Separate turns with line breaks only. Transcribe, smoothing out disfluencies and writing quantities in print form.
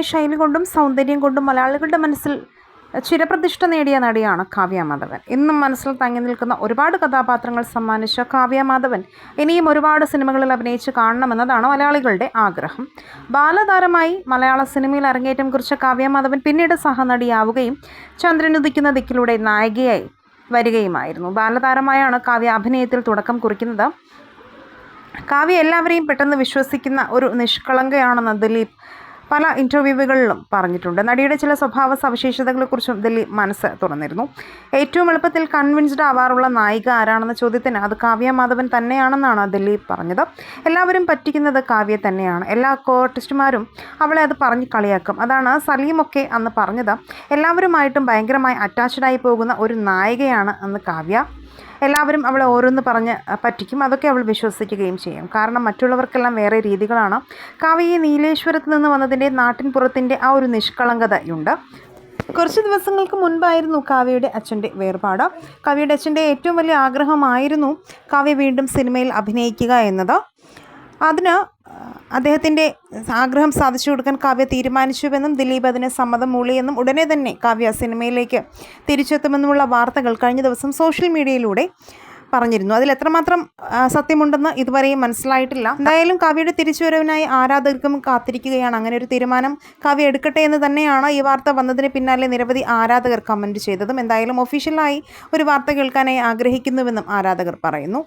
ശൈലി കൊണ്ടും സൗന്ദര്യം കൊണ്ടും മലയാളികളുടെ മനസ്സിൽ ചിരപ്രതിഷ്ഠ നേടിയ നടിയാണ് കാവ്യ മാധവൻ. ഇന്നും മനസ്സിൽ തങ്ങി നിൽക്കുന്ന ഒരുപാട് കഥാപാത്രങ്ങൾ സമ്മാനിച്ച കാവ്യ മാധവൻ ഇനിയും ഒരുപാട് സിനിമകളിൽ അഭിനയിച്ച് കാണണമെന്നതാണ് മലയാളികളുടെ ആഗ്രഹം. ബാലതാരമായി മലയാള സിനിമയിൽ അരങ്ങേറ്റം കുറിച്ച കാവ്യ മാധവൻ പിന്നീട് സഹനടിയാവുകയും ചന്ദ്രനുദിക്കുന്ന ദിക്കിലൂടെ നായികയായി വരികയുമായിരുന്നു. ബാലതാരമായാണ് കാവ്യ അഭിനയത്തിൽ തുടക്കം കുറിക്കുന്നത്. കാവ്യ എല്ലാവരെയും പെട്ടെന്ന് വിശ്വസിക്കുന്ന ഒരു നിഷ്കളങ്കയാണെന്ന് ദിലീപ് പല ഇൻ്റർവ്യൂകളിലും പറഞ്ഞിട്ടുണ്ട്. നടിയുടെ ചില സ്വഭാവ സവിശേഷതകളെക്കുറിച്ചും ദിലീപ് മനസ്സ് തുറന്നിരുന്നു. ഏറ്റവും എളുപ്പത്തിൽ കൺവിൻസ്ഡ് ആവാറുള്ള നായിക ആരാണെന്ന ചോദ്യത്തിന് അത് കാവ്യ മാധവൻ തന്നെയാണെന്നാണ് ദിലീപ് പറഞ്ഞത്. എല്ലാവരും പറ്റിക്കുന്നത് കാവ്യ തന്നെയാണ്. എല്ലാ ആർട്ടിസ്റ്റുമാരും അവളെ അത് പറഞ്ഞ് കളിയാക്കും. അതാണ് സലീമൊക്കെ അന്ന് പറഞ്ഞത്. എല്ലാവരുമായിട്ടും ഭയങ്കരമായി അറ്റാച്ച്ഡായി പോകുന്ന ഒരു നായികയാണ് അന്ന് കാവ്യ. എല്ലാവരും അവളെ ഓരോന്ന് പറഞ്ഞ് പറ്റിക്കും. അതൊക്കെ അവൾ വിശ്വസിക്കുകയും ചെയ്യും. കാരണം മറ്റുള്ളവർക്കെല്ലാം വേറെ രീതികളാണ്. കാവ്യ നീലേശ്വരത്ത് നിന്ന് വന്നതിൻ്റെ നാട്ടിൻ പുറത്തിൻ്റെ ആ ഒരു നിഷ്കളങ്കതയുണ്ട്. കുറച്ച് ദിവസങ്ങൾക്ക് മുൻപായിരുന്നു കാവ്യയുടെ അച്ഛൻ്റെ വേർപാട്. കാവ്യയുടെ അച്ഛൻ്റെ ഏറ്റവും വലിയ ആഗ്രഹമായിരുന്നു കാവ്യ വീണ്ടും സിനിമയിൽ അഭിനയിക്കുക എന്നത്. അതിന് അദ്ദേഹത്തിൻ്റെ ആഗ്രഹം സാധിച്ചു കൊടുക്കാൻ കാവ്യ തീരുമാനിച്ചുവെന്നും ദിലീപ് അതിന് സമ്മതം മൂളിയെന്നും ഉടനെ തന്നെ കാവ്യ സിനിമയിലേക്ക് തിരിച്ചെത്തുമെന്നുമുള്ള വാർത്തകൾ കഴിഞ്ഞ ദിവസം സോഷ്യൽ മീഡിയയിലൂടെ പറഞ്ഞിരുന്നു. അതിൽ എത്രമാത്രം സത്യമുണ്ടെന്ന് ഇതുവരെയും മനസ്സിലായിട്ടില്ല. എന്തായാലും കാവ്യയുടെ തിരിച്ചുവരവിനായി ആരാധകർക്കും കാത്തിരിക്കുകയാണ്. അങ്ങനെ ഒരു തീരുമാനം കാവ്യ എടുക്കട്ടെ എന്ന് തന്നെയാണ് ഈ വാർത്ത വന്നതിന് പിന്നാലെ നിരവധി ആരാധകർ കമൻറ്റ് ചെയ്തതും. എന്തായാലും ഒഫീഷ്യലായി ഒരു വാർത്ത കേൾക്കാനായി ആഗ്രഹിക്കുന്നുവെന്നും ആരാധകർ പറയുന്നു.